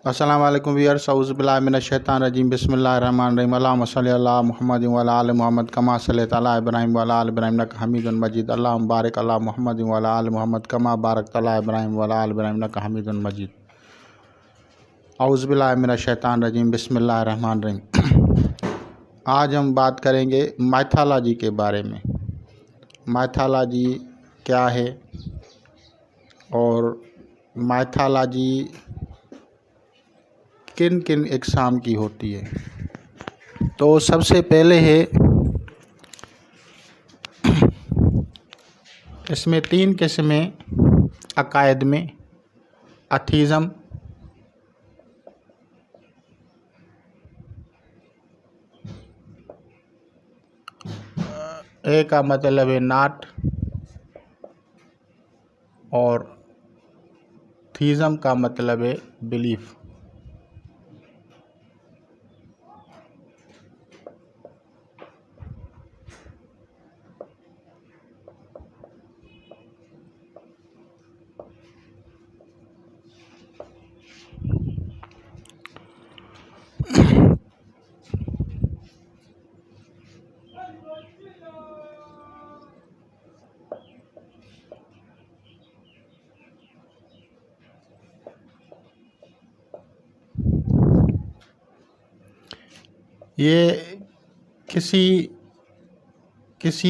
अस्सलाम वालेकुम व्यूअर्स, औज़ु बिल्लाहि मिनश शैतानिर रजीम, बिस्मिल्लाहिर रहमानिर रहीम। अल्लाहुम्मा सल्लि अला मुहम्मदिन व अला आलि मुहम्मद कमा सल्लैता अला इब्राहीम व अला आलि इब्राहीम इन्नका हमीदुन मजीद। अल्लाहुम्मा बारिक अला मुहम्मदिन व अला आलि मुहम्मद कमा बारकता अला इब्राहीम व अला आलि इब्राहीम इन्नका हमीदुन मजीद। औज़ु बिल्लाहि मिनश शैतानिर रजीम, बिस्मिल्लाहिर रहमानिर रहीम। आज हम बात करेंगे माइथोलॉजी के बारे में। माइथोलॉजी क्या है और माइथोलॉजी किन किन एग्ज़ाम की होती है। तो सबसे पहले है, इसमें 3 किस्में अकायद में अथीज़म, ए का मतलब है नाट और थीज़म का मतलब है बिलीफ। ये किसी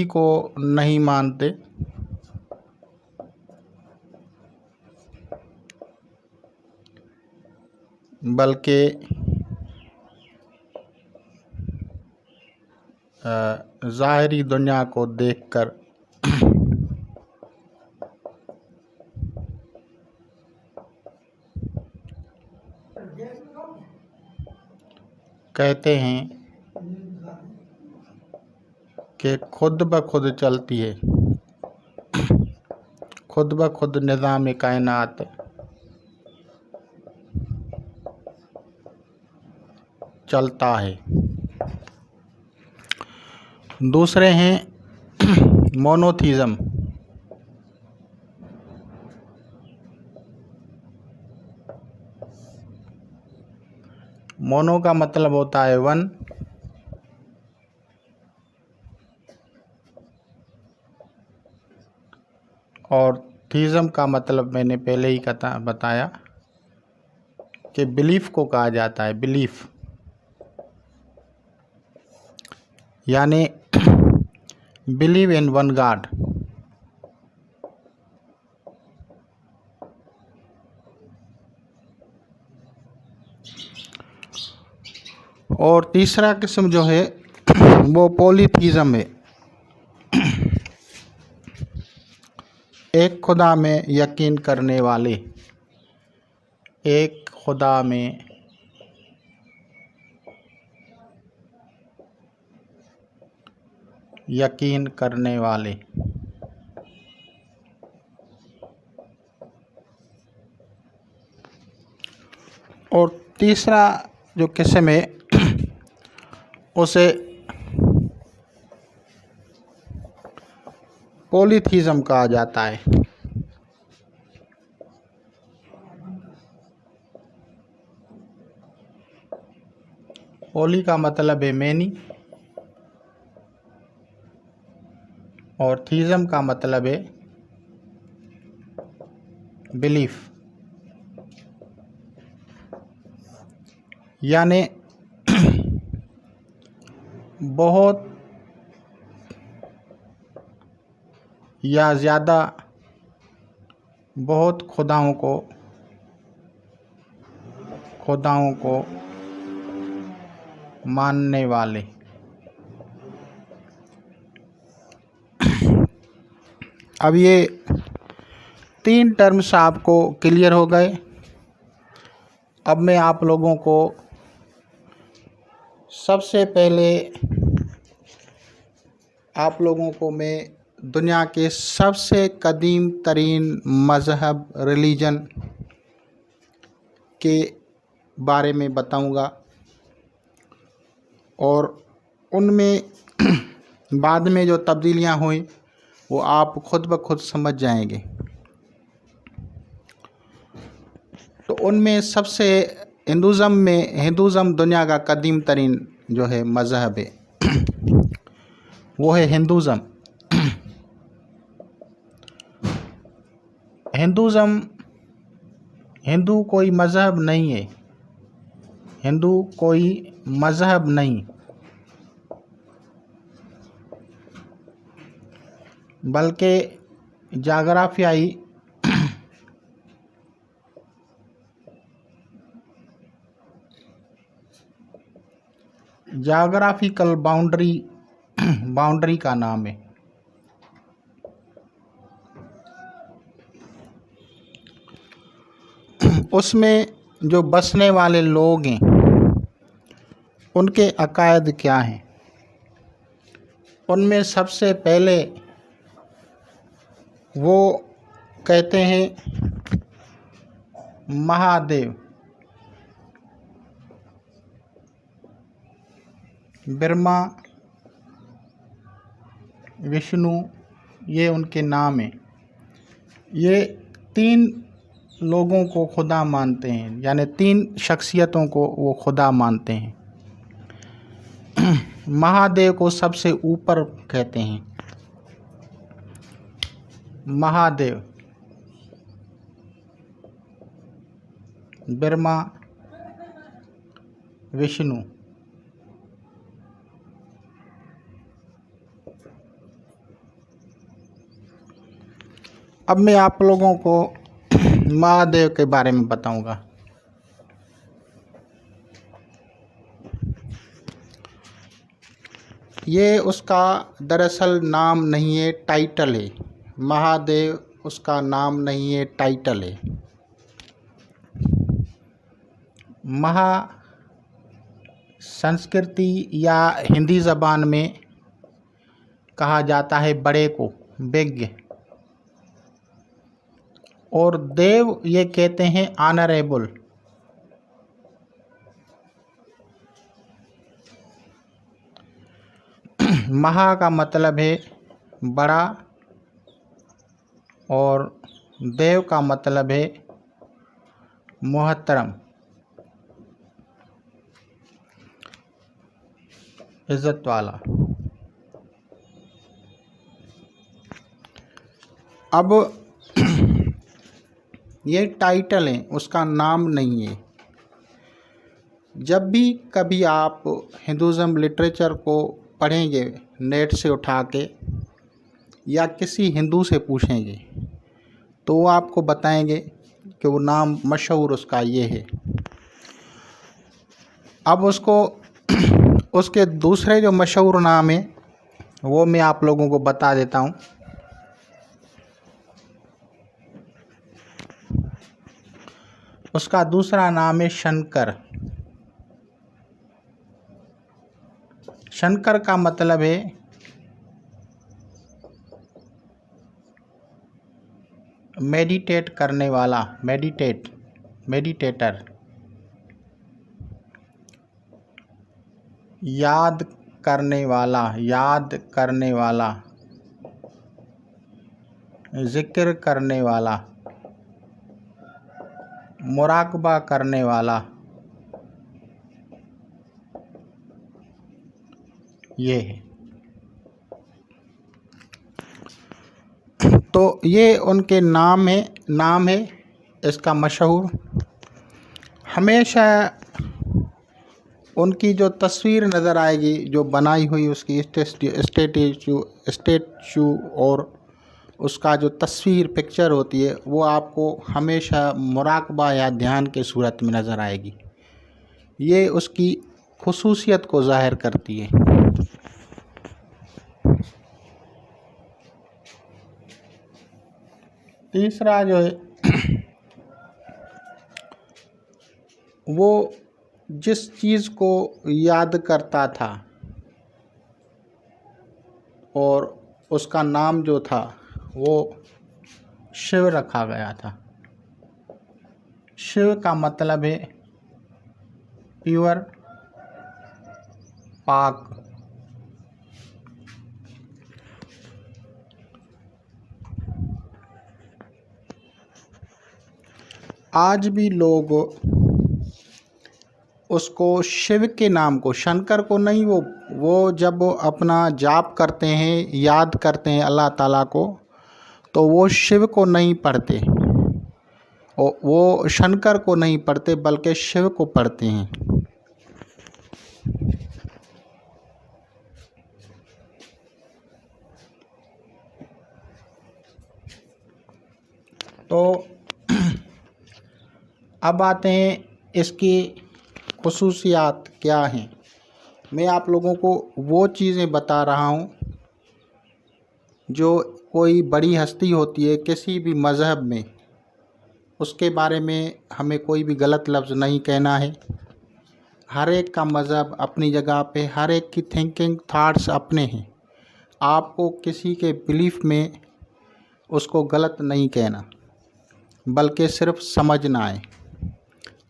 को नहीं मानते, बल्कि ज़ाहिरी दुनिया को देखकर कहते हैं कि खुद ब खुद चलती है, खुद ब खुद निज़ाम कायनात चलता है। दूसरे हैं मोनोथीज़म। मोनो का मतलब होता है वन, और थीज़म का मतलब मैंने पहले ही बताया कि बिलीफ को कहा जाता है। बिलीफ यानी बिलीव इन वन गॉड। और तीसरा किस्म जो है वो पॉलीथीज़म है। एक खुदा में यकीन करने वाले, एक खुदा में यकीन करने वाले। और तीसरा जो किस्म है उसे पॉलीथीज़म कहा जाता है। पॉली का मतलब है मैनी और थीज़म का मतलब है बिलीफ। यानी बहुत या ज़्यादा बहुत खुदाओं को मानने वाले। अब ये 3 टर्म्स आपको क्लियर हो गए। अब मैं आप लोगों को सबसे पहले मैं दुनिया के सबसे कदीम तरीन मज़हब रिलीजन के बारे में बताऊंगा और उनमें बाद में जो तब्दीलियां हुई वो आप खुद ब खुद समझ जाएंगे। तो उनमें सबसे हिंदुज़म दुनिया का कदीम तरीन जो है मज़हब है वो है हिंदुज़म। हिंदू कोई मज़हब नहीं है, हिंदू कोई मज़हब नहीं, बल्कि जाग्राफिकल बाउंड्री का नाम है। उसमें जो बसने वाले लोग हैं उनके अकायद क्या हैं। उनमें सबसे पहले वो कहते हैं महादेव, ब्रह्मा, विष्णु, ये उनके नाम हैं। ये 3 लोगों को खुदा मानते हैं, यानी 3 शख्सियतों को वो खुदा मानते हैं। महादेव को सबसे ऊपर कहते हैं, महादेव, ब्रह्मा, विष्णु। अब मैं आप लोगों को महादेव के बारे में बताऊंगा। ये उसका दरअसल नाम नहीं है, टाइटल है। महादेव उसका नाम नहीं है, टाइटल है। महा संस्कृति या हिंदी ज़बान में कहा जाता है बड़े को, बिग, और देव ये कहते हैं ऑनरेबल। महा का मतलब है बड़ा और देव का मतलब है मोहतरम, इज्जत वाला। अब ये टाइटल है, उसका नाम नहीं है। जब भी कभी आप हिंदुज़म लिटरेचर को पढ़ेंगे नेट से उठा के या किसी हिंदू से पूछेंगे तो वो आपको बताएंगे कि वो नाम मशहूर उसका ये है। अब उसके दूसरे जो मशहूर नाम है वो मैं आप लोगों को बता देता हूँ। उसका दूसरा नाम है शंकर। शंकर का मतलब है मेडिटेट करने वाला, मेडिटेटर, याद करने वाला, जिक्र करने वाला, मुराकबा करने वाला, ये है। तो ये उनके नाम है इसका मशहूर। हमेशा उनकी जो तस्वीर नज़र आएगी, जो बनाई हुई उसकी स्टेचू और उसका जो तस्वीर पिक्चर होती है वो आपको हमेशा मुराकबा या ध्यान के सूरत में नज़र आएगी। ये उसकी खुसूसियत को ज़ाहिर करती है। तीसरा जो है वो जिस चीज़ को याद करता था और उसका नाम जो था वो शिव रखा गया था। शिव का मतलब है प्योर, पाक। आज भी लोग उसको शिव के नाम को, शंकर को नहीं, वो जब वो अपना जाप करते हैं, याद करते हैं अल्लाह ताला को, तो वो शिव को नहीं पढ़ते, वो शंकर को नहीं पढ़ते बल्कि शिव को पढ़ते हैं। तो अब आते हैं इसकी खुसूसियात क्या हैं। मैं आप लोगों को वो चीज़ें बता रहा हूँ जो कोई बड़ी हस्ती होती है किसी भी मज़हब में, उसके बारे में हमें कोई भी गलत लफ्ज़ नहीं कहना है। हर एक का मज़हब अपनी जगह पे, हर एक की थिंकिंग थाट्स अपने हैं। आपको किसी के बिलीफ में उसको गलत नहीं कहना, बल्कि सिर्फ समझना है।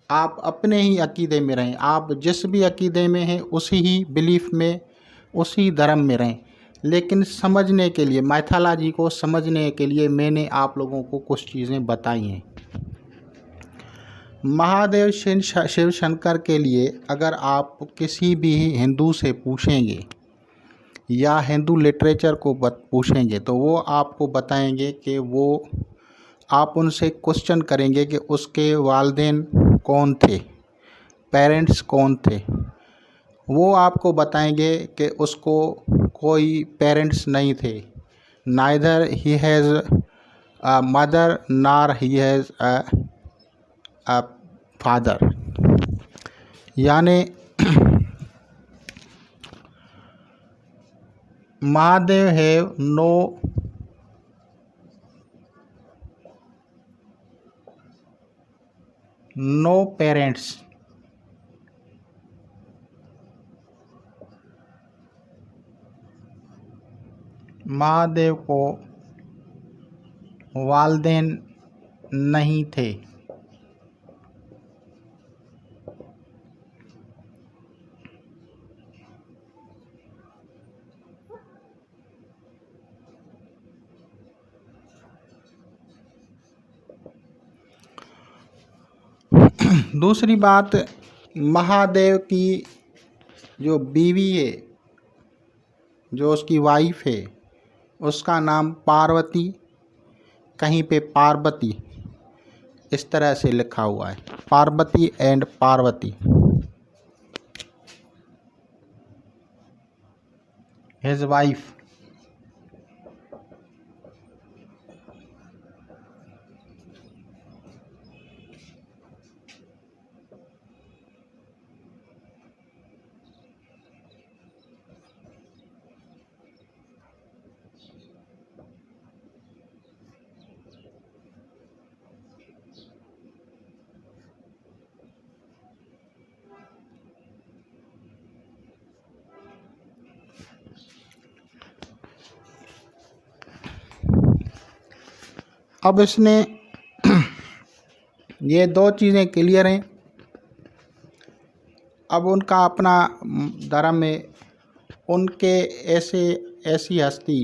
आप अपने ही अकीदे में रहें, आप जिस भी अकीदे में हैं उसी ही बिलीफ में, उसी धर्म में रहें, लेकिन समझने के लिए, मैथोलॉजी को समझने के लिए मैंने आप लोगों को कुछ चीज़ें बताई हैं। महादेव शिव शंकर के लिए अगर आप किसी भी हिंदू से पूछेंगे या हिंदू लिटरेचर को पूछेंगे तो वो आपको बताएंगे कि वो, आप उनसे क्वेश्चन करेंगे कि उसके वालिदैन कौन थे, पेरेंट्स कौन थे, वो आपको बताएंगे कि उसको कोई पेरेंट्स नहीं थे, neither he has a mother nor he has a father. यानी Mahadev have no parents. Mahadev को वालिदैन नहीं थे। दूसरी बात, महादेव की जो बीवी है, जो उसकी वाइफ है, उसका नाम पार्वती, कहीं पे पार्वती इस तरह से लिखा हुआ है, Parvati and Parvati, his wife. अब इसने ये दो चीज़ें क्लियर हैं। अब उनका अपना धर्म में उनके ऐसी हस्ती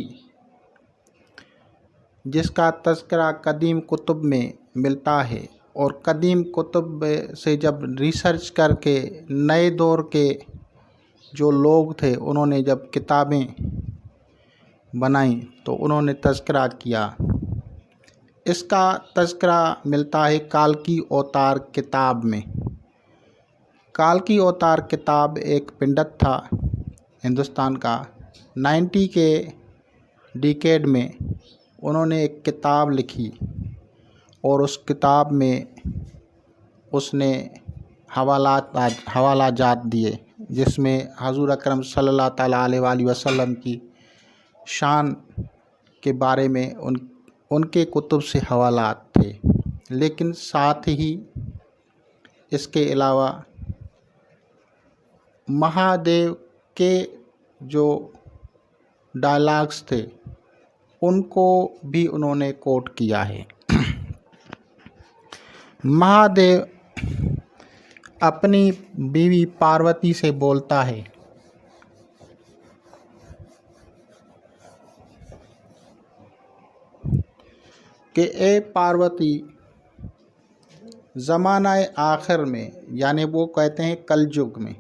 जिसका तज़किरा कदीम कुतुब में मिलता है, और कदीम कुतुब से जब रिसर्च करके नए दौर के जो लोग थे उन्होंने जब किताबें बनाई तो उन्होंने तज़किरा किया। इसका तज़किरा मिलता है काल्की अवतार किताब में। काल्की अवतार किताब एक पंडित था हिंदुस्तान का, 90 के डिकेड में उन्होंने एक किताब लिखी, और उस किताब में उसने हवाला जात दिए जिसमें हजूर अकरम सल्लल्लाहु ताला अलैहि वसल्लम की शान के बारे में उनके कुतुब से हवालात थे। लेकिन साथ ही इसके अलावा महादेव के जो डायलॉग्स थे उनको भी उन्होंने कोट किया है। महादेव अपनी बीवी पार्वती से बोलता है कि ए पार्वती, ज़माना आखिर में, यानी वो कहते हैं कलयुग में,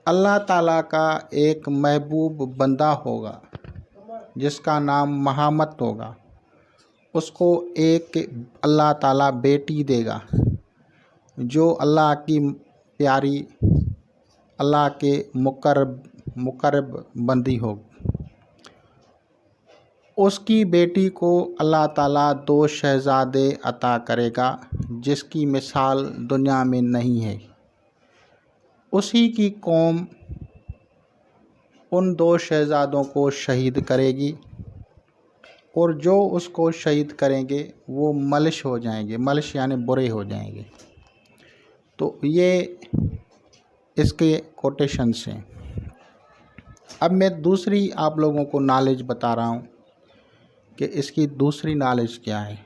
अल्लाह ताला का एक महबूब बंदा होगा जिसका नाम मोहम्मद होगा। उसको एक अल्लाह ताला बेटी देगा जो अल्लाह की प्यारी, अल्लाह के मुकर्रब बंदी हो। उसकी बेटी को अल्लाह ताला 2 शहज़ादे अता करेगा जिसकी मिसाल दुनिया में नहीं है। उसी की कौम उन 2 शहज़ादों को शहीद करेगी और जो उसको शहीद करेंगे वो मलिश हो जाएंगे। मलिश यानी बुरे हो जाएंगे। तो ये इसके कोटेशंस हैं। अब मैं दूसरी आप लोगों को नॉलेज बता रहा हूँ कि इसकी दूसरी नॉलेज क्या है।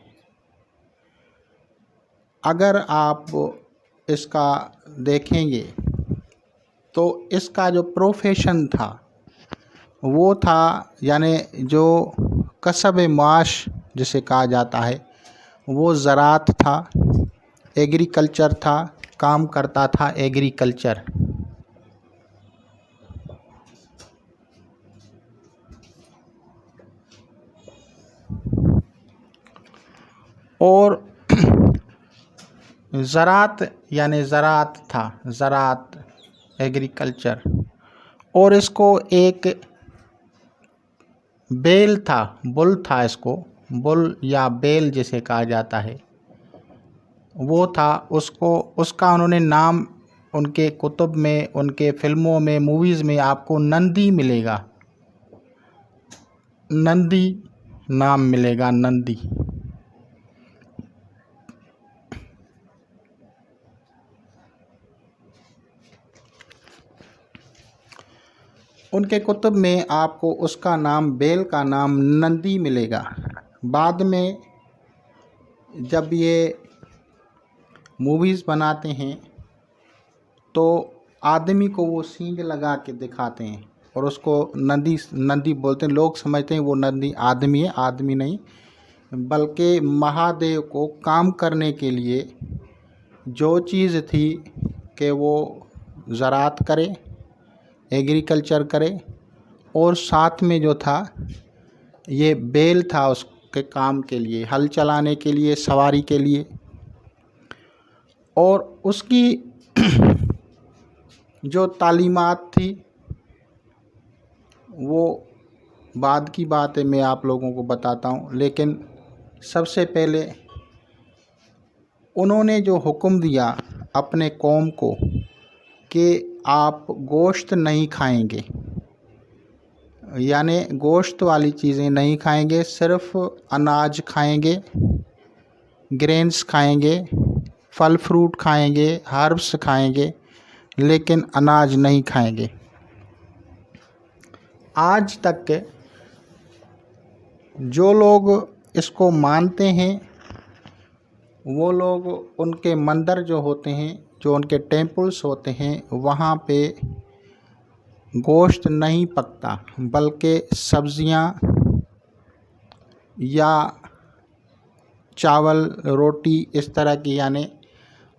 अगर आप इसका देखेंगे तो इसका जो प्रोफेशन था वो था, यानी जो कसब माश जिसे कहा जाता है, वो ज़राअत था, एग्रीकल्चर था, काम करता था एग्रीकल्चर। और ज़राअत यानी ज़राअत था, ज़राअत एग्रीकल्चर। और इसको एक बेल था, बुल था, इसको बुल या बेल जिसे कहा जाता है वो था। उसका उन्होंने नाम उनके कुतुब में, उनके फ़िल्मों में, मूवीज़ में आपको नंदी मिलेगा। नंदी नाम मिलेगा, नंदी। उनके कुतुब में आपको उसका नाम, बेल का नाम नंदी मिलेगा। बाद में जब ये मूवीज़ बनाते हैं तो आदमी को वो सींग लगा के दिखाते हैं और उसको नंदी बोलते हैं। लोग समझते हैं वो नंदी आदमी है। आदमी नहीं, बल्कि महादेव को काम करने के लिए जो चीज़ थी कि वो ज़राअत करे, एग्रीकल्चर करे, और साथ में जो था ये बैल था उसके काम के लिए, हल चलाने के लिए, सवारी के लिए। और उसकी जो तालीमात थी वो बाद की बात है, मैं आप लोगों को बताता हूँ। लेकिन सबसे पहले उन्होंने जो हुक्म दिया अपने कौम को कि आप गोश्त नहीं खाएंगे, यानी गोश्त वाली चीज़ें नहीं खाएंगे, सिर्फ़ अनाज खाएंगे, ग्रेन्स खाएंगे, फल फ्रूट खाएंगे, हर्ब्स खाएंगे, लेकिन अनाज नहीं खाएंगे। आज तक के जो लोग इसको मानते हैं वो लोग, उनके मंदिर जो होते हैं, जो उनके टेम्पल्स होते हैं, वहाँ पे गोश्त नहीं पकता, बल्कि सब्ज़ियाँ या चावल, रोटी, इस तरह की, यानी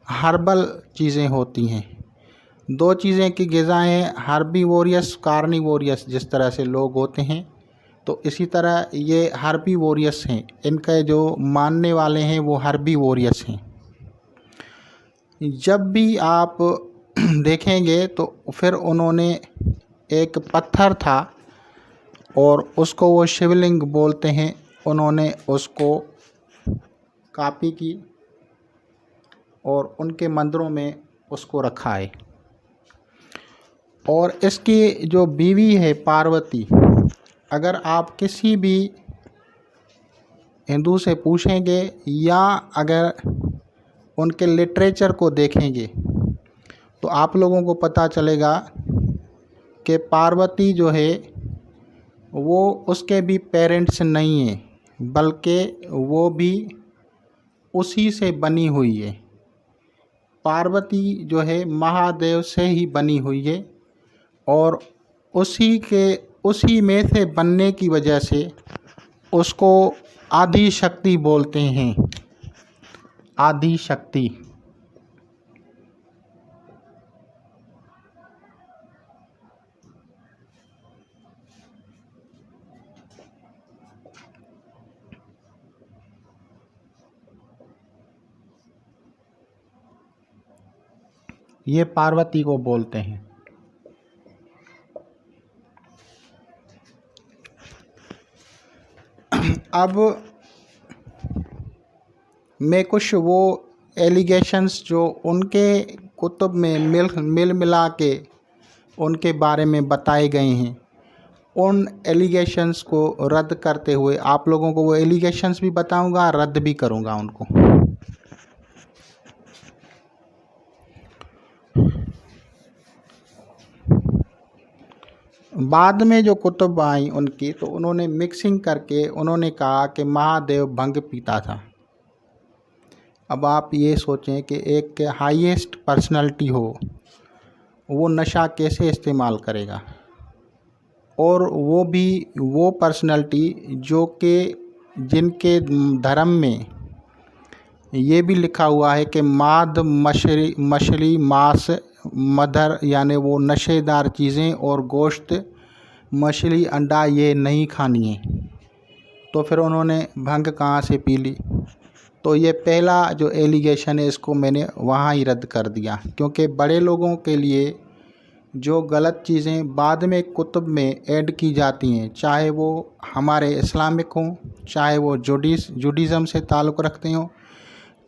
हर्बल चीज़ें होती हैं। 2 चीज़ें की ग़िज़ाएँ, हर्बीवोरियस, कार्निवोरियस, जिस तरह से लोग होते हैं, तो इसी तरह ये हर्बीवोरियस हैं। इनके जो मानने वाले हैं वो हर्बीवोरियस हैं। जब भी आप देखेंगे तो फिर उन्होंने एक पत्थर था और उसको वो शिवलिंग बोलते हैं, उन्होंने उसको कॉपी की और उनके मंदिरों में उसको रखा है। और इसकी जो बीवी है पार्वती, अगर आप किसी भी हिंदू से पूछेंगे या अगर उनके लिटरेचर को देखेंगे तो आप लोगों को पता चलेगा कि पार्वती जो है वो उसके भी पेरेंट्स नहीं हैं, बल्कि वो भी उसी से बनी हुई है। पार्वती जो है महादेव से ही बनी हुई है और उसी में से बनने की वजह से उसको आदि शक्ति बोलते हैं। आदि शक्ति। ये पार्वती को बोलते हैं। अब मैं कुछ वो एलिगेशंस जो उनके कुतुब में मिल मिला के उनके बारे में बताए गए हैं, उन एलिगेशंस को रद्द करते हुए आप लोगों को वो एलिगेशंस भी बताऊंगा, रद्द भी करूंगा उनको। बाद में जो कुतुब आई उनकी, तो उन्होंने मिक्सिंग करके उन्होंने कहा कि महादेव भंग पीता था। अब आप ये सोचें कि एक हाईएस्ट पर्सनालिटी हो, वो नशा कैसे इस्तेमाल करेगा, और वो भी वो पर्सनालिटी जो कि जिनके धर्म में ये भी लिखा हुआ है कि माद मछली मांस मदर, यानी वो नशेदार चीज़ें और गोश्त मछली अंडा ये नहीं खानी है। तो फिर उन्होंने भंग कहाँ से पी ली? तो ये पहला जो एलिगेशन है इसको मैंने वहाँ ही रद्द कर दिया, क्योंकि बड़े लोगों के लिए जो गलत चीज़ें बाद में कुतुब में ऐड की जाती हैं, चाहे वो हमारे इस्लामिक हों, चाहे वो जुडिज़म से ताल्लुक़ रखते हों,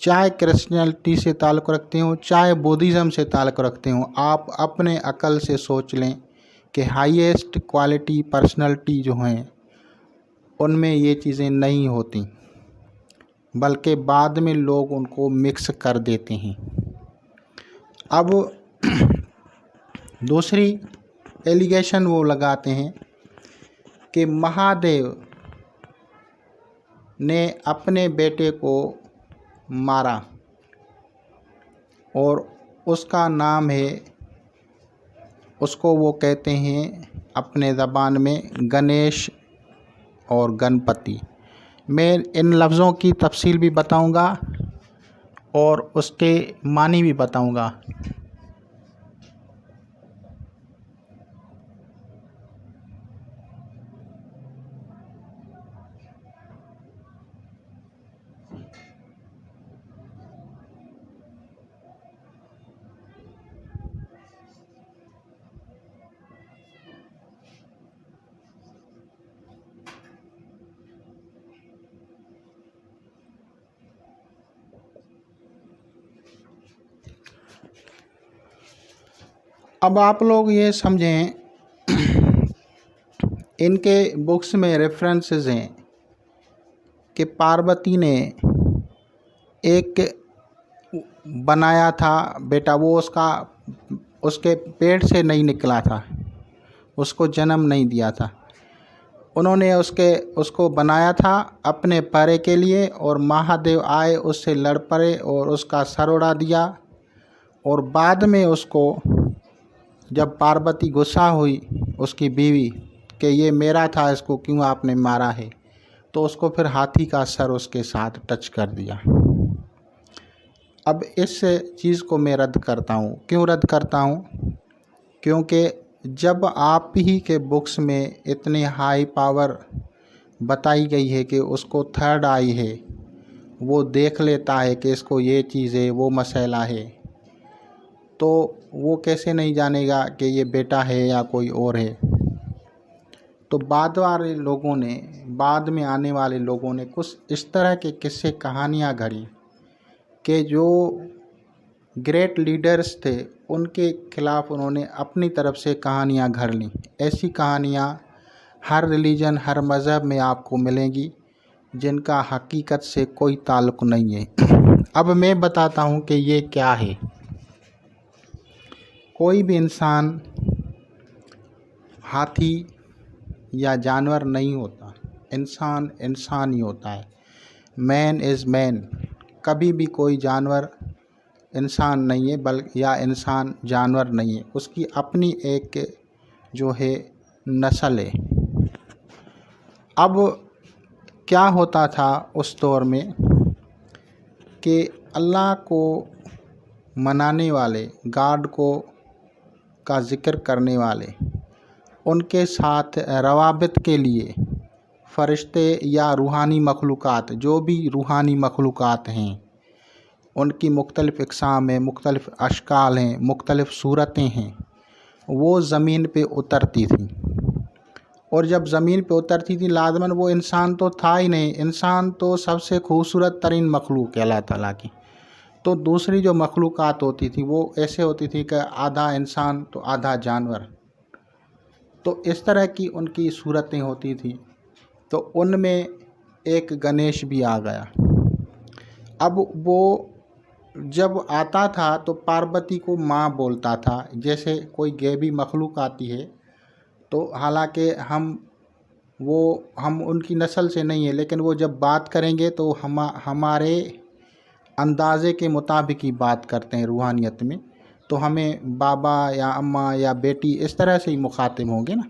चाहे क्रिश्चियनिटी से ताल्लुक़ रखते हों, चाहे बुद्धिज़्म से ताल्लुक़ रखते हों, आप अपने अकल से सोच लें कि हाईएस्ट क्वालिटी पर्सनालिटी जो हैं उनमें ये चीज़ें नहीं होती, बल्कि बाद में लोग उनको मिक्स कर देते हैं। अब दूसरी एलिगेशन वो लगाते हैं कि महादेव ने अपने बेटे को मारा और उसका नाम है, उसको वो कहते हैं अपने ज़बान में गणेश और गणपति। मैं इन लफ्ज़ों की तफसील भी बताऊंगा और उसके मानी भी बताऊंगा। अब आप लोग ये समझें, इनके बुक्स में रेफरेंसेस हैं कि पार्वती ने एक बनाया था बेटा, वो उसके पेट से नहीं निकला था, उसको जन्म नहीं दिया था। उन्होंने उसको बनाया था अपने परे के लिए, और महादेव आए, उससे लड़ पड़े और उसका सर उड़ा दिया। और बाद में उसको जब पार्वती गुस्सा हुई उसकी बीवी कि ये मेरा था, इसको क्यों आपने मारा है, तो उसको फिर हाथी का सर उसके साथ टच कर दिया। अब इस चीज़ को मैं रद्द करता हूँ। क्यों रद्द करता हूँ? क्योंकि जब आप ही के बुक्स में इतनी हाई पावर बताई गई है कि उसको थर्ड आई है, वो देख लेता है कि इसको ये चीज़ है, वो मसला है, तो वो कैसे नहीं जानेगा कि ये बेटा है या कोई और है? तो बाद में आने वाले लोगों ने कुछ इस तरह के किस्से कहानियाँ घड़ी कि जो ग्रेट लीडर्स थे उनके ख़िलाफ़ उन्होंने अपनी तरफ से कहानियाँ घड़ लीं। ऐसी कहानियाँ हर रिलीजन, हर मज़हब में आपको मिलेंगी, जिनका हकीकत से कोई ताल्लुक़ नहीं है। अब मैं बताता हूँ कि ये क्या है। कोई भी इंसान हाथी या जानवर नहीं होता, इंसान इंसान ही होता है। Man is man. कभी भी कोई जानवर इंसान नहीं है, बल्कि या इंसान जानवर नहीं है, उसकी अपनी एक जो है नस्ल है। अब क्या होता था उस दौर में कि अल्लाह को मनाने वाले, गॉड को का ज़िक्र करने वाले, उनके साथ रवाबित के लिए फ़रिश्ते या रूहानी मखलूक़ात, जो भी रूहानी मखलूक़ात हैं, उनकी मुख्तलिफ़ इक़साम हैं, मुख्तलिफ़ अशकाल हैं, मुख्तलिफ़ सूरतें हैं, वो ज़मीन पे उतरती थी। और जब ज़मीन पे उतरती थी लाज़िमन वो इंसान तो था ही नहीं, इंसान तो सबसे खूबसूरत तरीन मखलूक है अल्लाह ताला की। तो दूसरी जो मखलूक़ात होती थी वो ऐसे होती थी कि आधा इंसान तो आधा जानवर, तो इस तरह की उनकी सूरतें होती थी। तो उनमें एक गणेश भी आ गया। अब वो जब आता था तो पार्वती को माँ बोलता था। जैसे कोई गैबी मखलूक आती है तो हालांकि हम उनकी नस्ल से नहीं है, लेकिन वो जब बात करेंगे तो हमारे अंदाज़े के मुताबिक ही बात करते हैं रूहानियत में। तो हमें बाबा या अम्मा या बेटी इस तरह से ही मुखातिब होंगे ना,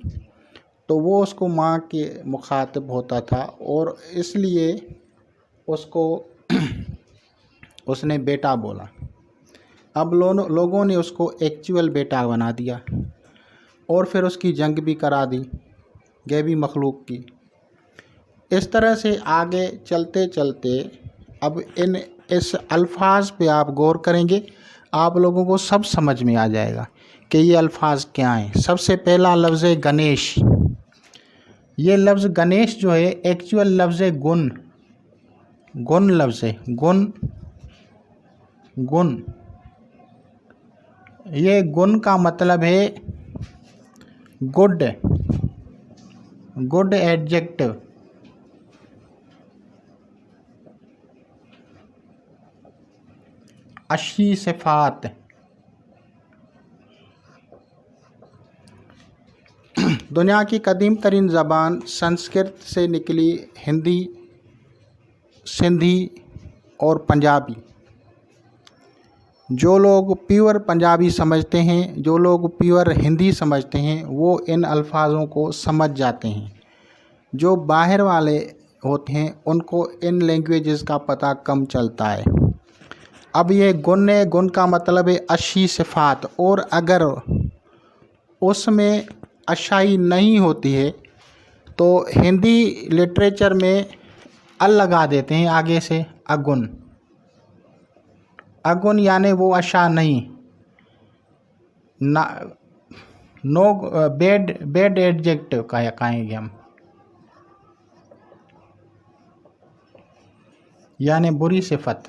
तो वो उसको माँ के मुखातिब होता था और इसलिए उसको उसने बेटा बोला। अब लोगों ने उसको एक्चुअल बेटा बना दिया और फिर उसकी जंग भी करा दी गैबी मखलूक की। इस तरह से आगे चलते चलते अब इस अल्फाज पे आप गौर करेंगे, आप लोगों को सब समझ में आ जाएगा कि ये अल्फाज क्या हैं। सबसे पहला लफ्ज़ गणेश। ये लफ्ज़ गणेश जो है एक्चुअल लफ्ज़ गुण लफ्ज़ है। गुण ये गुण का मतलब है गुड एडजेक्टिव। अच्छी सिफात। दुनिया की कदीम तरीन ज़बान संस्कृत से निकली हिंदी, सिंधी और पंजाबी। जो लोग प्योर पंजाबी समझते हैं, जो लोग प्योर हिंदी समझते हैं, वो इन अल्फाजों को समझ जाते हैं। जो बाहर वाले होते हैं उनको इन लैंग्वेजेस का पता कम चलता है। अब ये गुण का मतलब है अच्छी सिफात, और अगर उसमें अच्छाई नहीं होती है तो हिंदी लिटरेचर में अल लगा देते हैं आगे से, अगुन। अगुन यानी वो अच्छा नहीं, ना, नो, बेड एडजेक्टिव कहेंगे हम, यानी बुरी सिफत।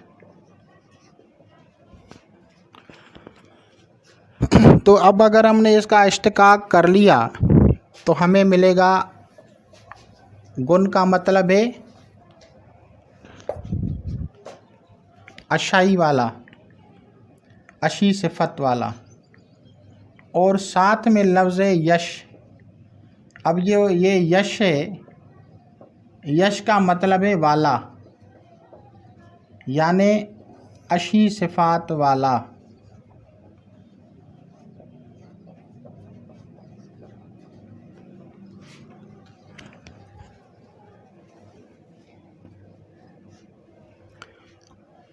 तो अब अगर हमने इसका इश्तिकाक कर लिया तो हमें मिलेगा गुण का मतलब है अच्छाई वाला, अच्छी सिफत वाला, और साथ में लफ्ज़ यश। अब ये यश है, यश का मतलब है वाला, यानी अच्छी सिफात वाला।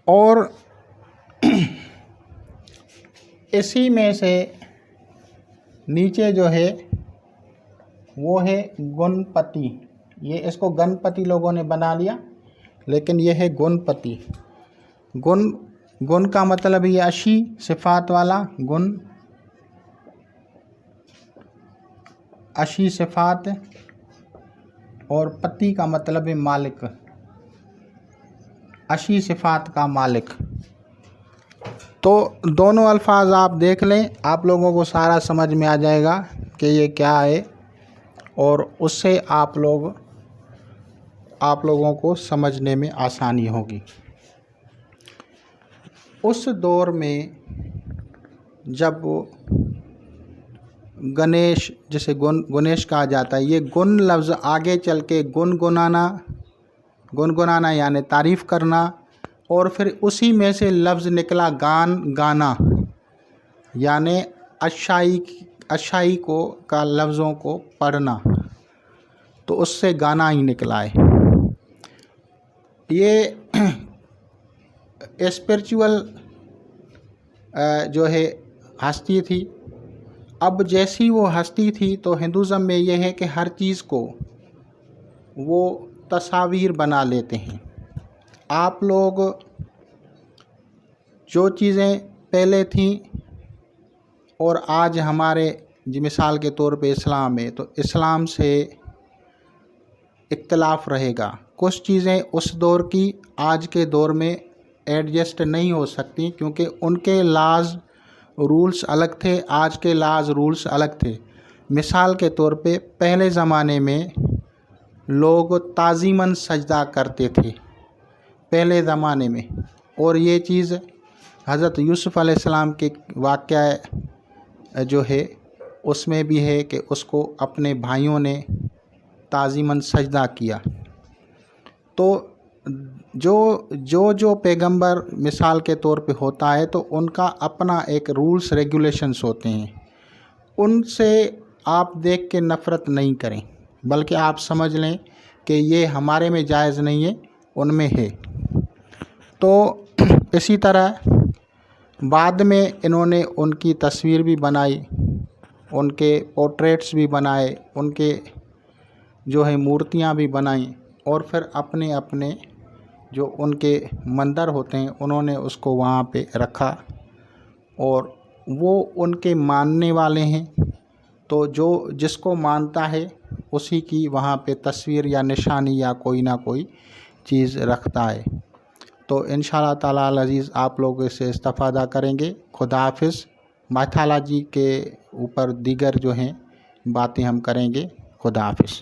और इसी में से नीचे जो है वो है गुणपति। ये इसको गणपति लोगों ने बना लिया, लेकिन ये है गुणपति। गुण का मतलब ये अच्छी सिफात वाला, गुण अच्छी सिफात, और पति का मतलब है मालिक, अच्छी सिफात का मालिक। तो दोनों अल्फाज आप देख लें, आप लोगों को सारा समझ में आ जाएगा कि ये क्या है, और उससे आप लोगों को समझने में आसानी होगी। उस दौर में जब गणेश, जिसे गुणेश कहा जाता है, ये गुण लफ्ज़ आगे चल के गुनगुनाना यानी तारीफ़ करना, और फिर उसी में से लफ्ज़ निकला गाना, यानी अच्छाई को का लफ्ज़ों को पढ़ना, तो उससे गाना ही निकला है। ये स्पिरिचुअल जो है हस्ती थी। अब जैसी वो हस्ती थी तो हिंदुज़म में ये है कि हर चीज़ को वो तस्वीर बना लेते हैं। आप लोग जो चीज़ें पहले थीं और आज हमारे मिसाल के तौर पे इस्लाम है, तो इस्लाम से इख्तिलाफ़ रहेगा। कुछ चीज़ें उस दौर की आज के दौर में एडजस्ट नहीं हो सकती, क्योंकि उनके लाज रूल्स अलग थे, आज के लाज रूल्स अलग थे। मिसाल के तौर पे पहले ज़माने में लोग ताज़ीमन सजदा करते थे पहले ज़माने में, और ये चीज़ हज़रत यूसुफ़ अलैहिस्सलाम के वाक़या जो है उसमें भी है कि उसको अपने भाइयों ने ताज़ीमन सजदा किया। तो जो पैगंबर मिसाल के तौर पे होता है तो उनका अपना एक रूल्स रेगुलेशंस होते हैं, उनसे आप देख के नफ़रत नहीं करें, बल्कि आप समझ लें कि ये हमारे में जायज़ नहीं है, उनमें है। तो इसी तरह बाद में इन्होंने उनकी तस्वीर भी बनाई, उनके पोर्ट्रेट्स भी बनाए, उनके जो है मूर्तियाँ भी बनाई, और फिर अपने अपने जो उनके मंदिर होते हैं उन्होंने उसको वहाँ पे रखा, और वो उनके मानने वाले हैं। तो जो जिसको मानता है उसी की वहाँ पे तस्वीर या निशानी या कोई ना कोई चीज़ रखता है। तो इंशाअल्लाह ताला अज़ीज़ आप लोग इससे इस्तिफ़ादा करेंगे। खुदा हाफिज़। माइथोलॉजी के ऊपर दीगर जो हैं बातें हम करेंगे। खुदा हाफिज़।